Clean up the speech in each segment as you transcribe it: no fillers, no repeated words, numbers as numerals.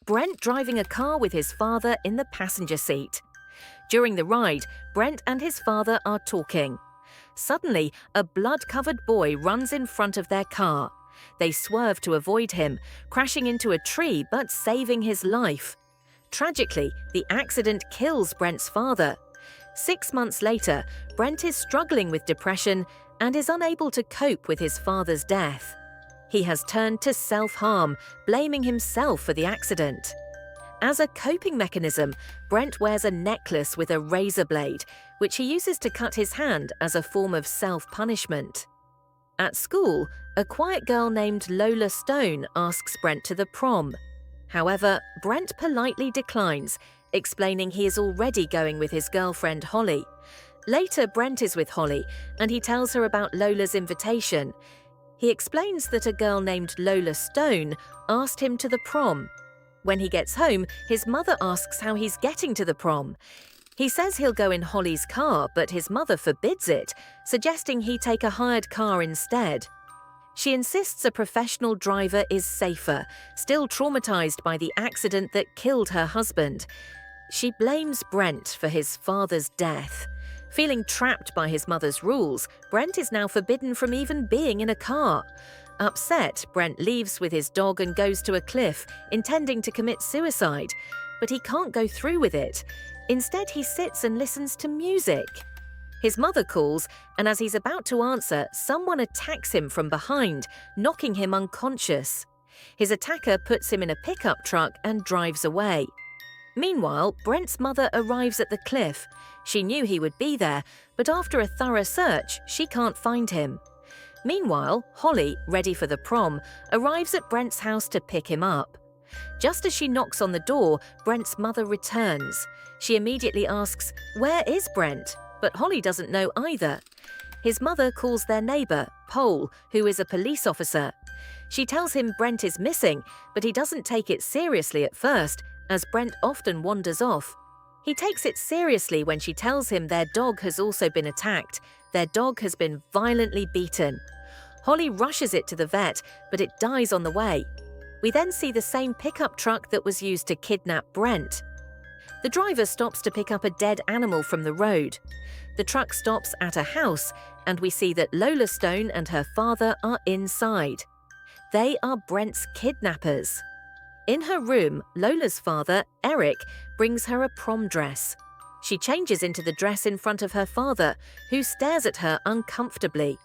Brent driving a car with his father in the passenger seat. During the ride, Brent and his father are talking. Suddenly, a blood-covered boy runs in front of their car. They swerve to avoid him, crashing into a tree but saving his life. Tragically, the accident kills Brent's father. 6 months later, Brent is struggling with depression and is unable to cope with his father's death. He has turned to self-harm, blaming himself for the accident. As a coping mechanism, Brent wears a necklace with a razor blade, which he uses to cut his hand as a form of self-punishment. At school, a quiet girl named Lola Stone asks Brent to the prom. However, Brent politely declines, explaining he is already going with his girlfriend Holly. Later, Brent is with Holly, and he tells her about Lola's invitation. He explains that a girl named Lola Stone asked him to the prom. When he gets home, his mother asks how he's getting to the prom. He says he'll go in Holly's car, but his mother forbids it, suggesting he take a hired car instead. She insists a professional driver is safer, still traumatized by the accident that killed her husband. She blames Brent for his father's death. Feeling trapped by his mother's rules, Brent is now forbidden from even being in a car. Upset, Brent leaves with his dog and goes to a cliff, intending to commit suicide. But he can't go through with it. Instead, he sits and listens to music. His mother calls, and as he's about to answer, someone attacks him from behind, knocking him unconscious. His attacker puts him in a pickup truck and drives away. Meanwhile, Brent's mother arrives at the cliff. She knew he would be there, but after a thorough search, she can't find him. Meanwhile, Holly, ready for the prom, arrives at Brent's house to pick him up. Just as she knocks on the door, Brent's mother returns. She immediately asks, "Where is Brent?" But Holly doesn't know either. His mother calls their neighbor, Paul, who is a police officer. She tells him Brent is missing, but he doesn't take it seriously at first, as Brent often wanders off. He takes it seriously when she tells him their dog has also been attacked. Their dog has been violently beaten. Holly rushes it to the vet, but it dies on the way. We then see the same pickup truck that was used to kidnap Brent. The driver stops to pick up a dead animal from the road. The truck stops at a house, and we see that Lola Stone and her father are inside. They are Brent's kidnappers. In her room, Lola's father, Eric, brings her a prom dress. She changes into the dress in front of her father, who stares at her uncomfortably.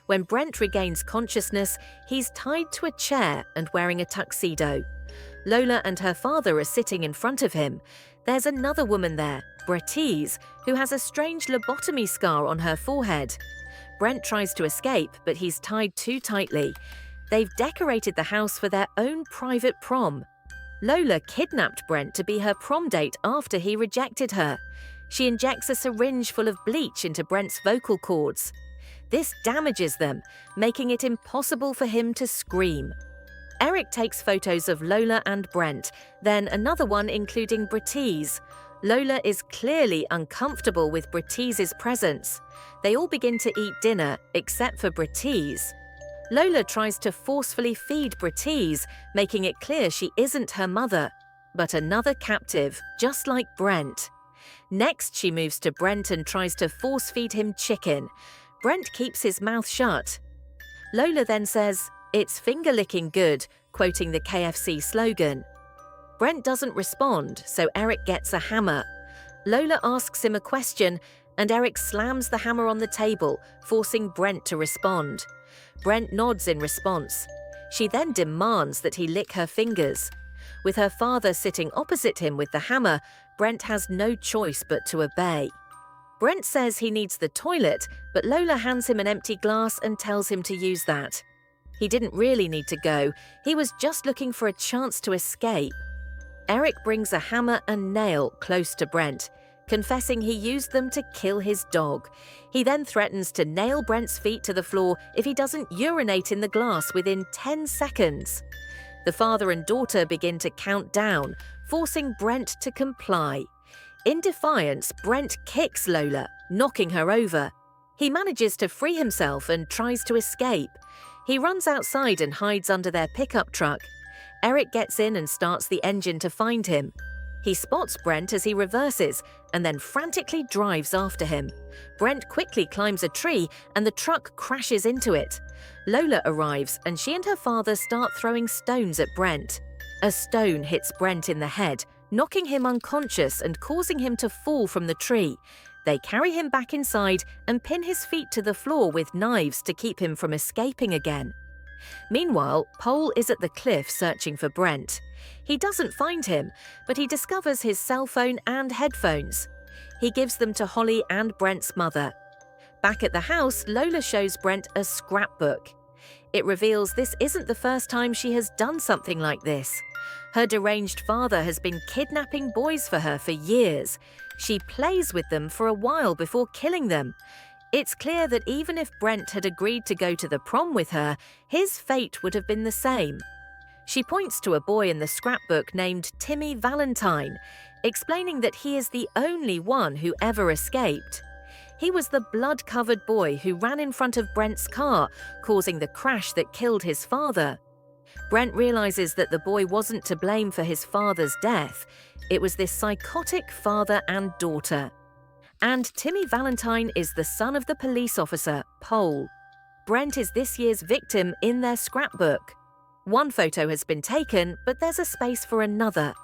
When Brent regains consciousness, he's tied to a chair and wearing a tuxedo. Lola and her father are sitting in front of him. There's another woman there, Brettise, who has a strange lobotomy scar on her forehead. Brent tries to escape, but he's tied too tightly. They've decorated the house for their own private prom. Lola kidnapped Brent to be her prom date after he rejected her. She injects a syringe full of bleach into Brent's vocal cords. This damages them, making it impossible for him to scream. Eric takes photos of Lola and Brent, then another one including Brettise. Lola is clearly uncomfortable with Brettise's presence. They all begin to eat dinner, except for Brettise. Lola tries to forcefully feed Brettise, making it clear she isn't her mother, but another captive, just like Brent. Next, she moves to Brent and tries to force-feed him chicken. Brent keeps his mouth shut. Lola then says, "It's finger-licking good," quoting the KFC slogan. Brent doesn't respond, so Eric gets a hammer. Lola asks him a question, and Eric slams the hammer on the table, forcing Brent to respond. Brent nods in response. She then demands that he lick her fingers. With her father sitting opposite him with the hammer, Brent has no choice but to obey. Brent says he needs the toilet, but Lola hands him an empty glass and tells him to use that. He didn't really need to go, he was just looking for a chance to escape. Eric brings a hammer and nail close to Brent, confessing he used them to kill his dog. He then threatens to nail Brent's feet to the floor if he doesn't urinate in the glass within 10 seconds. The father and daughter begin to count down, forcing Brent to comply. In defiance, Brent kicks Lola, knocking her over. He manages to free himself and tries to escape. He runs outside and hides under their pickup truck. Eric gets in and starts the engine to find him. He spots Brent as he reverses and then frantically drives after him. Brent quickly climbs a tree and the truck crashes into it. Lola arrives and she and her father start throwing stones at Brent. A stone hits Brent in the head, knocking him unconscious and causing him to fall from the tree. They carry him back inside and pin his feet to the floor with knives to keep him from escaping again. Meanwhile, Pole is at the cliff searching for Brent. He doesn't find him, but he discovers his cell phone and headphones. He gives them to Holly and Brent's mother. Back at the house, Lola shows Brent a scrapbook. It reveals this isn't the first time she has done something like this. Her deranged father has been kidnapping boys for her for years. She plays with them for a while before killing them. It's clear that even if Brent had agreed to go to the prom with her, his fate would have been the same. She points to a boy in the scrapbook named Timmy Valentine, explaining that he is the only one who ever escaped. He was the blood-covered boy who ran in front of Brent's car, causing the crash that killed his father. Brent realizes that the boy wasn't to blame for his father's death. It was this psychotic father and daughter. And Timmy Valentine is the son of the police officer, Pole. Brent is this year's victim in their scrapbook. One photo has been taken, but there's a space for another.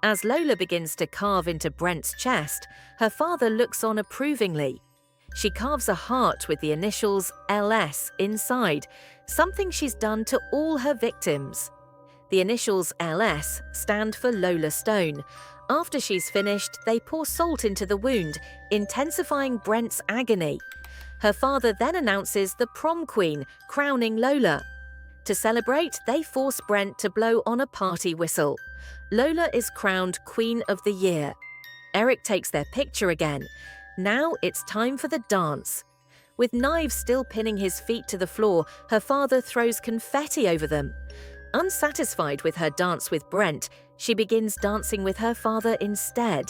As Lola begins to carve into Brent's chest, her father looks on approvingly. She carves a heart with the initials LS inside, something she's done to all her victims. The initials LS stand for Lola Stone. After she's finished, they pour salt into the wound, intensifying Brent's agony. Her father then announces the prom queen, crowning Lola. To celebrate, they force Brent to blow on a party whistle. Lola is crowned Queen of the Year. Eric takes their picture again. Now it's time for the dance. With knives still pinning his feet to the floor, her father throws confetti over them. Unsatisfied with her dance with Brent, she begins dancing with her father instead.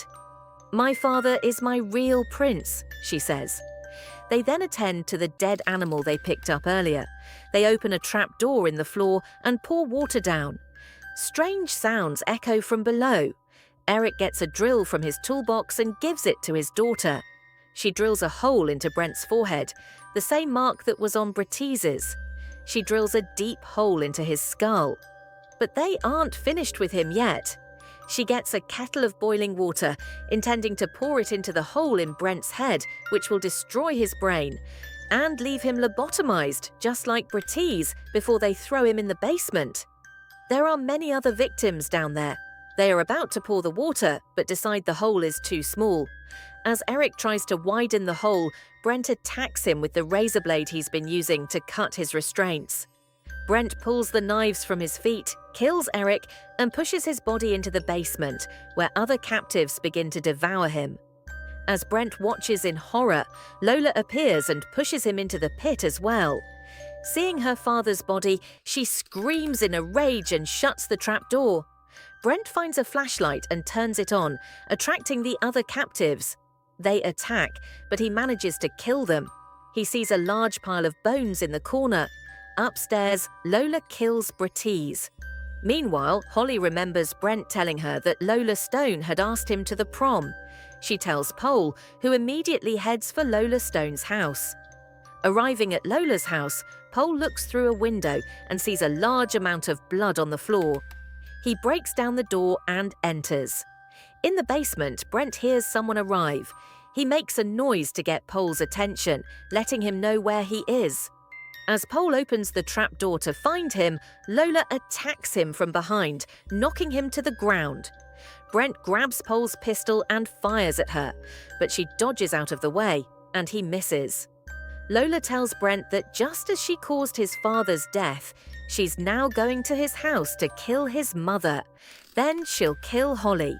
"My father is my real prince," she says. They then attend to the dead animal they picked up earlier. They open a trap door in the floor and pour water down. Strange sounds echo from below. Eric gets a drill from his toolbox and gives it to his daughter. She drills a hole into Brent's forehead, the same mark that was on Brettise's. She drills a deep hole into his skull. But they aren't finished with him yet. She gets a kettle of boiling water, intending to pour it into the hole in Brent's head, which will destroy his brain, and leave him lobotomized, just like Brettise, before they throw him in the basement. There are many other victims down there. They are about to pour the water, but decide the hole is too small. As Eric tries to widen the hole, Brent attacks him with the razor blade he's been using to cut his restraints. Brent pulls the knives from his feet, kills Eric, and pushes his body into the basement, where other captives begin to devour him. As Brent watches in horror, Lola appears and pushes him into the pit as well. Seeing her father's body, she screams in a rage and shuts the trapdoor. Brent finds a flashlight and turns it on, attracting the other captives. They attack, but he manages to kill them. He sees a large pile of bones in the corner. Upstairs, Lola kills Brettise. Meanwhile, Holly remembers Brent telling her that Lola Stone had asked him to the prom. She tells Pole, who immediately heads for Lola Stone's house. Arriving at Lola's house, Pole looks through a window and sees a large amount of blood on the floor. He breaks down the door and enters. In the basement, Brent hears someone arrive. He makes a noise to get Pole's attention, letting him know where he is. As Pole opens the trapdoor to find him, Lola attacks him from behind, knocking him to the ground. Brent grabs Pole's pistol and fires at her, but she dodges out of the way, and he misses. Lola tells Brent that just as she caused his father's death, she's now going to his house to kill his mother. Then she'll kill Holly.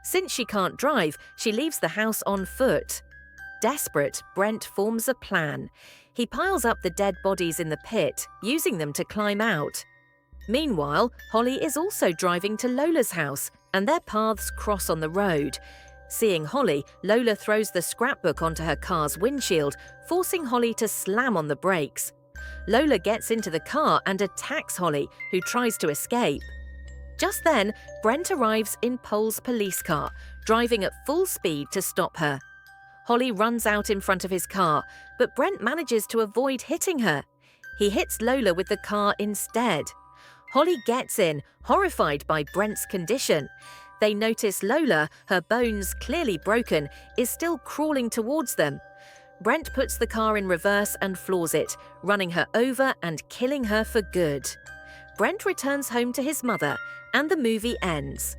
Since she can't drive, she leaves the house on foot. Desperate, Brent forms a plan. He piles up the dead bodies in the pit, using them to climb out. Meanwhile, Holly is also driving to Lola's house, and their paths cross on the road. Seeing Holly, Lola throws the scrapbook onto her car's windshield, forcing Holly to slam on the brakes. Lola gets into the car and attacks Holly, who tries to escape. Just then, Brent arrives in Pole's police car, driving at full speed to stop her. Holly runs out in front of his car, but Brent manages to avoid hitting her. He hits Lola with the car instead. Holly gets in, horrified by Brent's condition. They notice Lola, her bones clearly broken, is still crawling towards them. Brent puts the car in reverse and floors it, running her over and killing her for good. Brent returns home to his mother, and the movie ends.